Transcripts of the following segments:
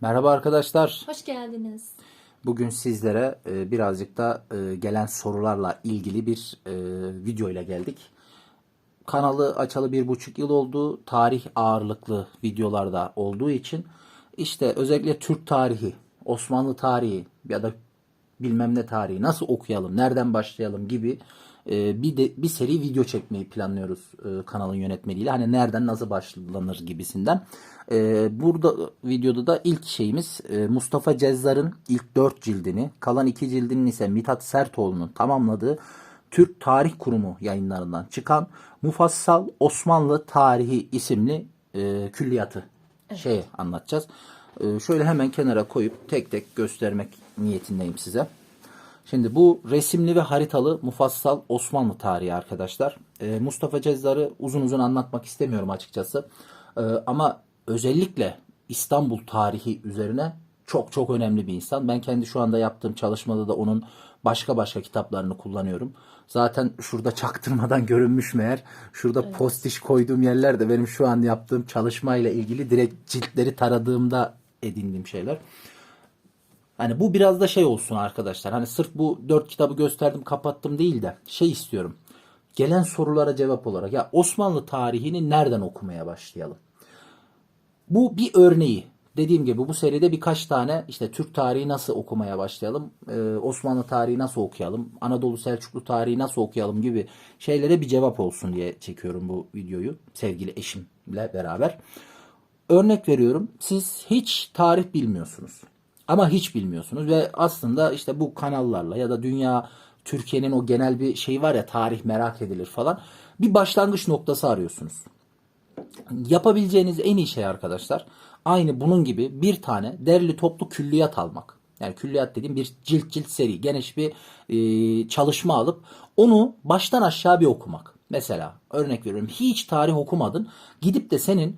Merhaba arkadaşlar. Hoş geldiniz. Bugün sizlere birazcık da gelen sorularla ilgili bir video ile geldik. Kanalı açalı 1,5 yıl oldu. Tarih ağırlıklı videolarda olduğu için işte özellikle Türk tarihi, Osmanlı tarihi ya da bilmem ne tarihi nasıl okuyalım, nereden başlayalım gibi bir seri video çekmeyi planlıyoruz kanalın yönetmeliğiyle. Hani nereden nasıl başlanır gibisinden. Burada videoda da ilk şeyimiz Mustafa Cezzar'ın ilk 4 cildini, kalan 2 cildinin ise Mithat Sertoğlu'nun tamamladığı Türk Tarih Kurumu yayınlarından çıkan Mufassal Osmanlı Tarihi isimli külliyatı anlatacağız. Şöyle hemen kenara koyup tek tek göstermek niyetindeyim size. Şimdi bu resimli ve haritalı mufassal Osmanlı tarihi arkadaşlar. Mustafa Cezzar'ı uzun uzun anlatmak istemiyorum açıkçası. Ama özellikle İstanbul tarihi üzerine çok çok önemli bir insan. Ben kendi şu anda yaptığım çalışmada da onun başka kitaplarını kullanıyorum. Zaten şurada çaktırmadan görünmüş meğer. Şurada postiş koyduğum yerler de benim şu an yaptığım çalışmayla ilgili direkt ciltleri taradığımda edindiğim şeyler. Hani bu biraz da şey olsun arkadaşlar. Hani sırf bu 4 kitabı gösterdim kapattım değil de şey istiyorum. Gelen sorulara cevap olarak ya Osmanlı tarihini nereden okumaya başlayalım? Bu bir örneği. Dediğim gibi bu seride birkaç tane işte Türk tarihi nasıl okumaya başlayalım, Osmanlı tarihi nasıl okuyalım, Anadolu Selçuklu tarihi nasıl okuyalım gibi şeylere bir cevap olsun diye çekiyorum bu videoyu sevgili eşimle beraber. Örnek veriyorum. Siz hiç tarih bilmiyorsunuz. Ama hiç bilmiyorsunuz ve aslında işte bu kanallarla ya da dünya Türkiye'nin o genel bir şey var ya tarih merak edilir falan. Bir başlangıç noktası arıyorsunuz. Yapabileceğiniz en iyi şey arkadaşlar aynı bunun gibi bir tane derli toplu külliyat almak. Yani külliyat dediğim bir cilt seri geniş bir çalışma alıp onu baştan aşağı bir okumak. Mesela örnek veriyorum hiç tarih okumadın gidip de senin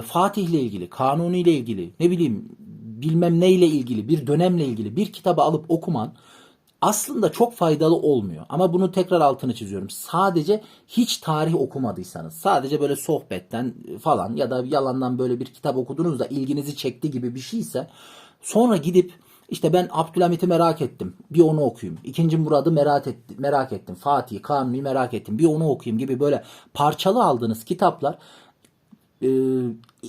Fatih'le ilgili, Kanuni ile ilgili ne bileyim bilmem neyle ilgili bir dönemle ilgili bir kitabı alıp okuman aslında çok faydalı olmuyor. Ama bunu tekrar altını çiziyorum. Sadece hiç tarih okumadıysanız, sadece böyle sohbetten falan ya da yalandan böyle bir kitap okudunuz da ilginizi çekti gibi bir şeyse sonra gidip işte ben Abdülhamit'i merak ettim. Bir onu okuyayım. İkinci Murad'ı merak ettim. Fatih, Kanuni'yi merak ettim. Bir onu okuyayım gibi böyle parçalı aldığınız kitaplar e,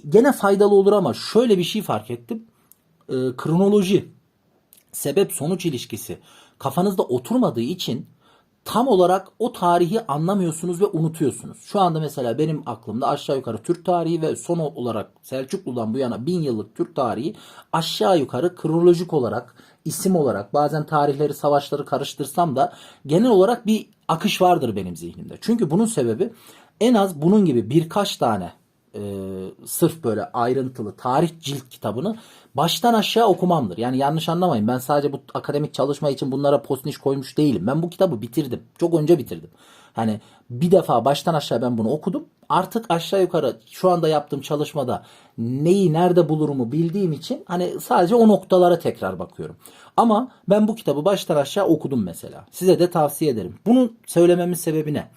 gene faydalı olur ama şöyle bir şey fark ettim. Kronoloji sebep sonuç ilişkisi kafanızda oturmadığı için tam olarak o tarihi anlamıyorsunuz ve unutuyorsunuz. Şu anda mesela benim aklımda aşağı yukarı Türk tarihi ve son olarak Selçuklu'dan bu yana 1000 yıllık Türk tarihi aşağı yukarı kronolojik olarak, isim olarak bazen tarihleri, savaşları karıştırsam da genel olarak bir akış vardır benim zihnimde. Çünkü bunun sebebi en az bunun gibi birkaç tane sırf böyle ayrıntılı tarih cilt kitabını baştan aşağı okumamdır. Yani yanlış anlamayın. Ben sadece bu akademik çalışma için bunlara postniş koymuş değilim. Ben bu kitabı bitirdim. Çok önce bitirdim. Hani bir defa baştan aşağı ben bunu okudum. Artık aşağı yukarı şu anda yaptığım çalışmada neyi nerede bulurumu bildiğim için hani sadece o noktalara tekrar bakıyorum. Ama ben bu kitabı baştan aşağı okudum mesela. Size de tavsiye ederim. Bunu söylememin sebebi ne?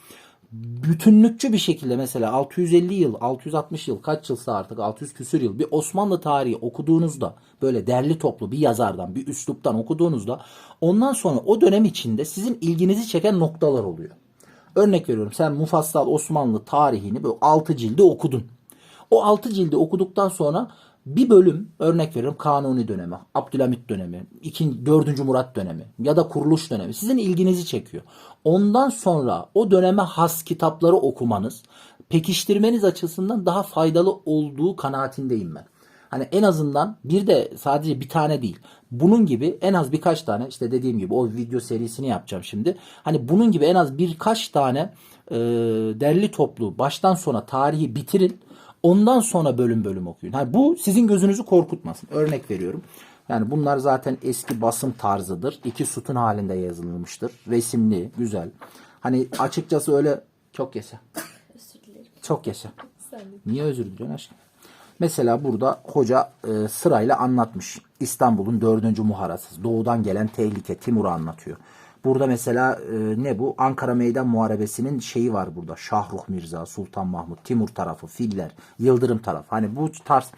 Bütünlükçü bir şekilde mesela 650 yıl, 660 yıl kaç yılsa artık 600 küsür yıl bir Osmanlı tarihi okuduğunuzda böyle derli toplu bir yazardan, bir üsluptan okuduğunuzda ondan sonra o dönem içinde sizin ilginizi çeken noktalar oluyor. Örnek veriyorum sen Mufassal Osmanlı tarihini böyle 6 cilde okudun. O 6 cildi okuduktan sonra bir bölüm örnek veriyorum Kanuni dönemi, Abdülhamit dönemi, 4. Murat dönemi ya da kuruluş dönemi sizin ilginizi çekiyor. Ondan sonra o döneme has kitapları okumanız, pekiştirmeniz açısından daha faydalı olduğu kanaatindeyim ben. Hani en azından bir de sadece bir tane değil. Bunun gibi en az birkaç tane işte dediğim gibi o video serisini yapacağım şimdi. Hani bunun gibi en az birkaç tane derli toplu baştan sona tarihi bitirin. Ondan sonra bölüm bölüm okuyun. Ha, bu sizin gözünüzü korkutmasın. Örnek veriyorum. Yani bunlar zaten eski basım tarzıdır. 2 sütun halinde yazılmıştır. Resimli, güzel. Hani açıkçası öyle çok yaşa. Özür dilerim. Çok yaşa. Sen de. Niye özür diliyorsun aşkım? Mesela burada hoca sırayla anlatmış. İstanbul'un 4. Muharası. Doğudan gelen tehlike. Timur'u anlatıyor. Burada mesela ne bu? Ankara Meydan Muharebesi'nin şeyi var burada. Şahruh Mirza, Sultan Mahmut, Timur tarafı, Filler, Yıldırım tarafı. Hani bu tarz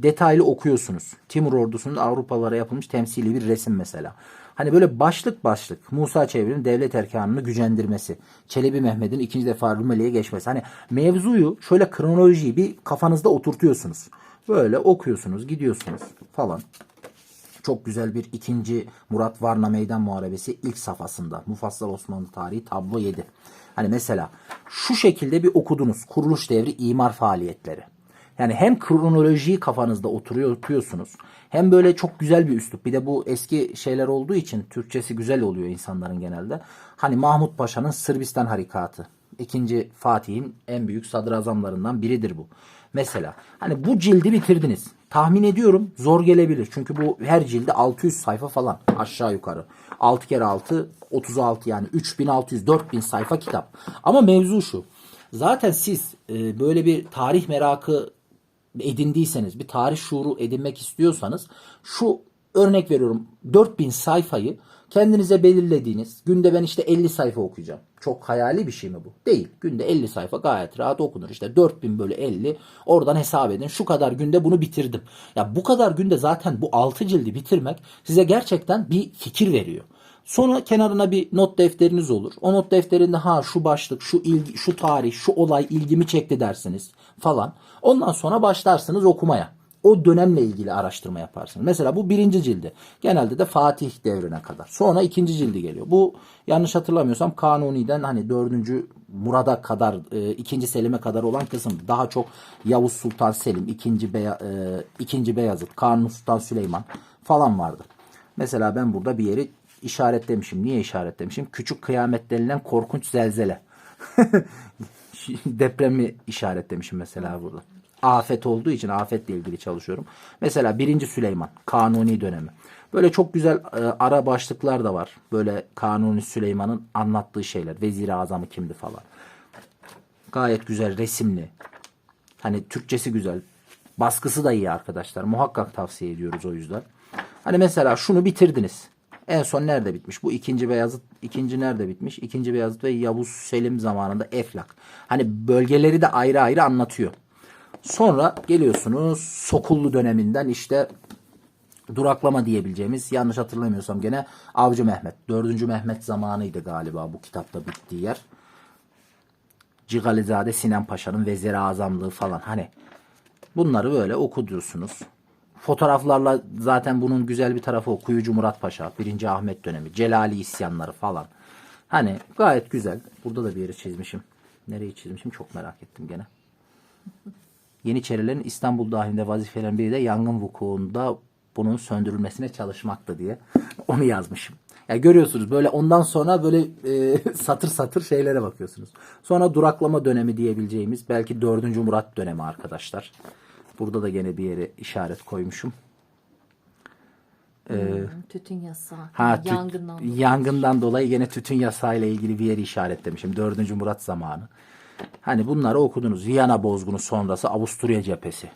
detaylı okuyorsunuz. Timur ordusunun Avrupalılara yapılmış temsili bir resim mesela. Hani böyle başlık başlık Musa Çevri'nin devlet erkanını gücendirmesi. Çelebi Mehmet'in ikinci defa Rumeli'ye geçmesi. Hani mevzuyu şöyle kronolojiyi bir kafanızda oturtuyorsunuz. Böyle okuyorsunuz, gidiyorsunuz falan. Çok güzel bir ikinci Murat Varna Meydan Muharebesi ilk safhasında. Mufassal Osmanlı Tarihi tablo 7. Hani mesela şu şekilde bir okudunuz. Kuruluş devri imar faaliyetleri. Yani hem kronolojiyi kafanızda oturuyorsunuz. Hem böyle çok güzel bir üslup. Bir de bu eski şeyler olduğu için Türkçesi güzel oluyor insanların genelde. Hani Mahmut Paşa'nın Sırbistan Harekatı. İkinci Fatih'in en büyük sadrazamlarından biridir bu. Mesela hani bu cildi bitirdiniz. Tahmin ediyorum zor gelebilir. Çünkü bu her cildi 600 sayfa falan aşağı yukarı. 6 kere 6 36 yani 3600 4000 sayfa kitap. Ama mevzu şu. Zaten siz böyle bir tarih merakı edindiyseniz, bir tarih şuuru edinmek istiyorsanız şu örnek veriyorum 4000 sayfayı kendinize belirlediğiniz günde ben işte 50 sayfa okuyacağım. Çok hayali bir şey mi bu? Değil. Günde 50 sayfa gayet rahat okunur. İşte 4000 bölü 50 oradan hesap edin. Şu kadar günde bunu bitirdim. Ya bu kadar günde zaten bu 6 cildi bitirmek size gerçekten bir fikir veriyor. Sonra kenarına bir not defteriniz olur. O not defterinde ha şu başlık, şu ilgi, şu tarih, şu olay ilgimi çekti dersiniz falan. Ondan sonra başlarsınız okumaya. O dönemle ilgili araştırma yaparsınız. Mesela bu birinci cildi. Genelde de Fatih devrine kadar. Sonra ikinci cildi geliyor. Bu yanlış hatırlamıyorsam Kanuni'den hani dördüncü Murad'a kadar, ikinci Selim'e kadar olan kısım. Daha çok Yavuz Sultan Selim, ikinci Beyazıt, Kanuni Sultan Süleyman falan vardı. Mesela ben burada bir yeri işaretlemişim. Niye işaretlemişim? Küçük kıyamet denilen korkunç zelzele. Depremi işaretlemişim mesela burada. Afet olduğu için afetle ilgili çalışıyorum. Mesela birinci Süleyman Kanuni dönemi. Böyle çok güzel ara başlıklar da var. Böyle Kanuni Süleyman'ın anlattığı şeyler. Vezir-i Azamı kimdi falan. Gayet güzel resimli. Hani Türkçesi güzel. Baskısı da iyi arkadaşlar. Muhakkak tavsiye ediyoruz o yüzden. Hani mesela şunu bitirdiniz. En son nerede bitmiş? Bu ikinci Beyazıt, ikinci nerede bitmiş? İkinci Beyazıt ve Yavuz Selim zamanında Eflak. Hani bölgeleri de ayrı ayrı anlatıyor. Sonra geliyorsunuz Sokullu döneminden işte duraklama diyebileceğimiz yanlış hatırlamıyorsam gene Avcı Mehmet. Dördüncü Mehmet zamanıydı galiba bu kitapta bittiği yer. Cigalizade Sinan Paşa'nın vezir-i azamlığı falan hani bunları böyle okuyorsunuz. Fotoğraflarla zaten bunun güzel bir tarafı o. Kuyucu Murat Paşa, 1. Ahmet dönemi, Celali isyanları falan. Hani gayet güzel. Burada da bir yeri çizmişim. Nereyi çizmişim çok merak ettim gene. Yeniçerilerin İstanbul dahilinde vazifelerin biri de yangın vukuunda bunun söndürülmesine çalışmaktı diye. Onu yazmışım. Ya görüyorsunuz böyle ondan sonra böyle satır satır şeylere bakıyorsunuz. Sonra duraklama dönemi diyebileceğimiz belki 4. Murat dönemi arkadaşlar. Burada da gene bir yere işaret koymuşum. Tütün yasağı. Ha, Yangından dolayı. yangından dolayı gene tütün yasağıyla ilgili bir yeri işaretlemişim. 4. Murat zamanı. Hani bunları okudunuz. Viyana bozgunu sonrası Avusturya cephesi.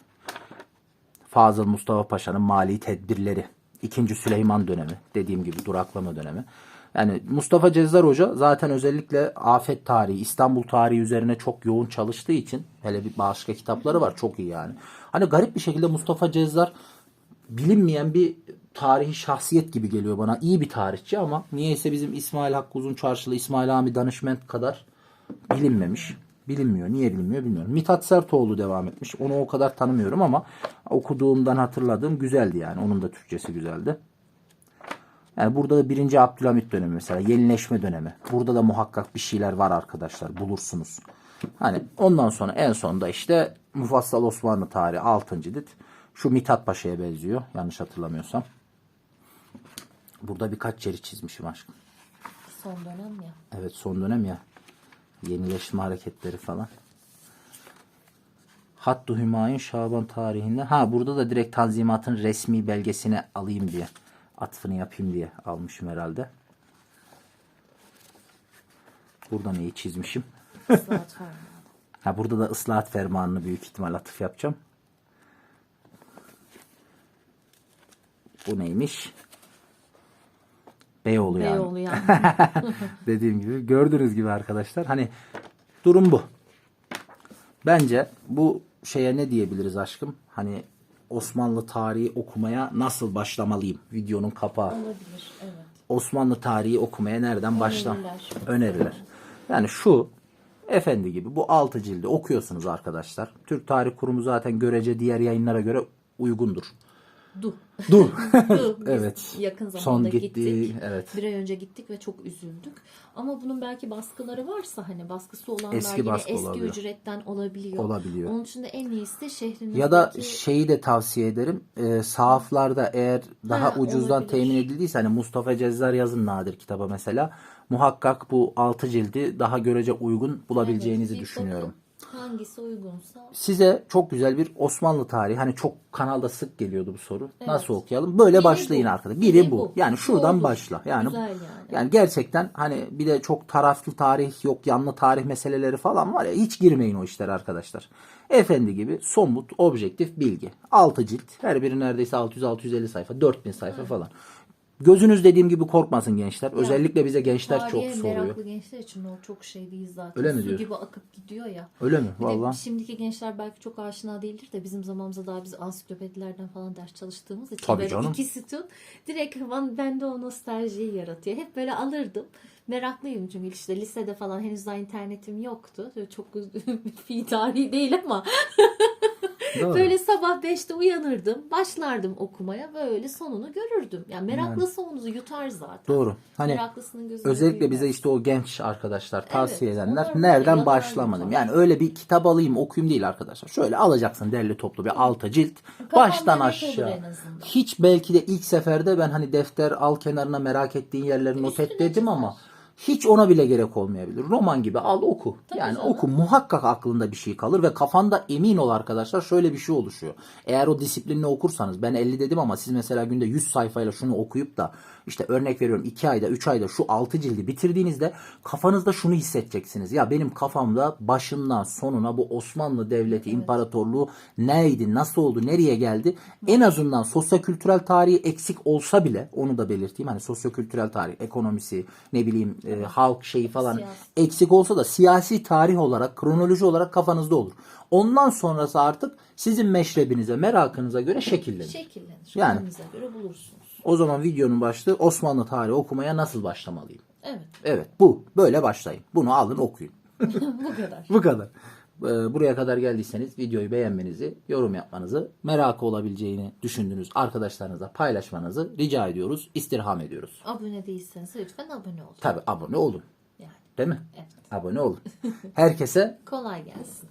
Fazıl Mustafa Paşa'nın mali tedbirleri. 2. Süleyman dönemi. Dediğim gibi duraklama dönemi. Yani Mustafa Cezzar Hoca zaten özellikle afet tarihi, İstanbul tarihi üzerine çok yoğun çalıştığı için hele bir başka kitapları var çok iyi yani. Hani garip bir şekilde Mustafa Cezzar bilinmeyen bir tarihi şahsiyet gibi geliyor bana. İyi bir tarihçi ama niyeyse bizim İsmail Hakkı Uzunçarşılı, İsmail Hami Danışment kadar bilinmemiş. Bilinmiyor. Niye bilinmiyor bilmiyorum. Mithat Sertoğlu devam etmiş. Onu o kadar tanımıyorum ama okuduğumdan hatırladığım güzeldi yani. Onun da Türkçesi güzeldi. Yani burada da 1. Abdülhamit dönemi mesela. Yenileşme dönemi. Burada da muhakkak bir şeyler var arkadaşlar. Bulursunuz. Hani ondan sonra en sonunda işte Mufassal Osmanlı tarihi 6. cilt. Şu Mithat Paşa'ya benziyor. Yanlış hatırlamıyorsam. Burada birkaç yeri çizmişim aşkım. Son dönem ya. Evet son dönem ya. Yenileşme hareketleri falan. Hattı Hümayun Şaban tarihinde. Ha burada da direkt Tanzimat'ın resmi belgesini alayım diye. Atfını yapayım diye almışım herhalde. Burada neyi çizmişim? Islahat fermanı. Ha burada da ıslahat fermanını büyük ihtimal atıf yapacağım. Bu neymiş? Beyoğlu yani. Beyoğlu yani. Dediğim gibi gördüğünüz gibi arkadaşlar hani durum bu. Bence bu şeye ne diyebiliriz aşkım? Hani Osmanlı tarihi okumaya nasıl başlamalıyım? Videonun kapağı. Olabilir. Evet. Osmanlı tarihi okumaya nereden başlam? Öneriler. Öneriler. Yani şu efendi gibi bu 6 cildi okuyorsunuz arkadaşlar. Türk Tarih Kurumu zaten görece diğer yayınlara göre uygundur. Du. Dur. Du. Biz Evet. yakın zamanda Son gitti. gittik. Evet. Bir ay önce gittik ve çok üzüldük. Ama bunun belki baskıları varsa hani baskısı olanlar Eski yine baskı eski olabiliyor. ücretten olabiliyor. Olabiliyor. Onun için de en iyisi de şehrinizdeki... Ya da şeyi de tavsiye ederim. Sahaflarda eğer daha Ha, ucuzdan olabilir. temin edildiyse hani Mustafa Cezzar yazın nadir kitaba mesela. Muhakkak bu 6 cildi daha görece uygun bulabileceğinizi Evet, bir düşünüyorum. bakın hangisi uygunsa. Size çok güzel bir Osmanlı tarihi. Hani çok kanalda sık geliyordu bu soru. Evet. Nasıl okuyalım? Böyle Biri başlayın bu. arkadaşlar. Biri bu. Yani Bu şuradan olur. başla. Yani Güzel yani. yani gerçekten hani bir de çok taraflı tarih yok, yanlı tarih meseleleri falan var ya, hiç girmeyin o işlere arkadaşlar. Efendi gibi somut, objektif bilgi. 6 cilt. Her biri neredeyse 600-650 sayfa, 4000 sayfa falan. Gözünüz dediğim gibi korkmasın gençler. Özellikle bize gençler çok Tarihe soruyor. meraklı gençler için o çok şey değil zaten. Öyle mi Su diyor? gibi akıp gidiyor ya. Öyle mi? Bir de Vallahi. şimdiki gençler belki çok aşina değildir de bizim zamanımızda daha biz ansiklopedilerden falan ders çalıştığımız için Tabii böyle canım. iki sütun direkt bende o nostaljiyi yaratıyor. Hep böyle alırdım. Meraklıyım çünkü işte lisede falan henüz daha internetim yoktu. Böyle çok fi tarihi değil ama Doğru. böyle sabah 5'te uyanırdım. Başlardım okumaya. Böyle sonunu görürdüm. Yani meraklı sonunuzu yutar zaten. Doğru. Hani Meraklısının gözünde özellikle büyümez. bize işte o genç arkadaşlar tavsiye Evet, edenler onlar böyle nereden yalan başlamadım. yutar. Yani öyle bir kitap alayım okuyayım değil arkadaşlar. Şöyle alacaksın derli toplu bir 6 cilt. Kafanda Baştan net olur aşağı. en azından. Hiç belki de ilk seferde ben hani defter al kenarına merak ettiğin yerleri not et Üstüne dedim çizer. ama hiç ona bile gerek olmayabilir. Roman gibi al oku. Tabii Yani canım. oku, muhakkak aklında bir şey kalır ve kafanda emin ol arkadaşlar şöyle bir şey oluşuyor. Eğer o disiplinle okursanız, ben 50 dedim ama siz mesela günde 100 sayfayla şunu okuyup da işte örnek veriyorum 2 ayda 3 ayda şu 6 cildi bitirdiğinizde kafanızda şunu hissedeceksiniz. Ya benim kafamda başından sonuna bu Osmanlı Devleti, İmparatorluğu neydi, nasıl oldu, nereye geldi? En azından sosyokültürel tarihi eksik olsa bile, onu da belirteyim. Hani sosyokültürel tarih, ekonomisi, ne bileyim halk şeyi falan Siyasi. eksik olsa da siyasi tarih olarak, kronoloji olarak kafanızda olur. Ondan sonrası artık sizin meşrebinize, merakınıza göre şekillenir. Şekillenir. Yani. Kendinize göre bulursunuz. O zaman videonun başlığı Osmanlı tarihi okumaya nasıl başlamalıyım? Evet. Evet, bu. Böyle başlayın. Bunu alın okuyun. Bu kadar. Bu kadar. Buraya kadar geldiyseniz videoyu beğenmenizi, yorum yapmanızı, merakı olabileceğini düşündüğünüz arkadaşlarınızla paylaşmanızı rica ediyoruz, istirham ediyoruz. Abone değilseniz lütfen abone olun. Tabii abone olun. Yani. Değil mi? Evet. Abone olun. Herkese Kolay gelsin.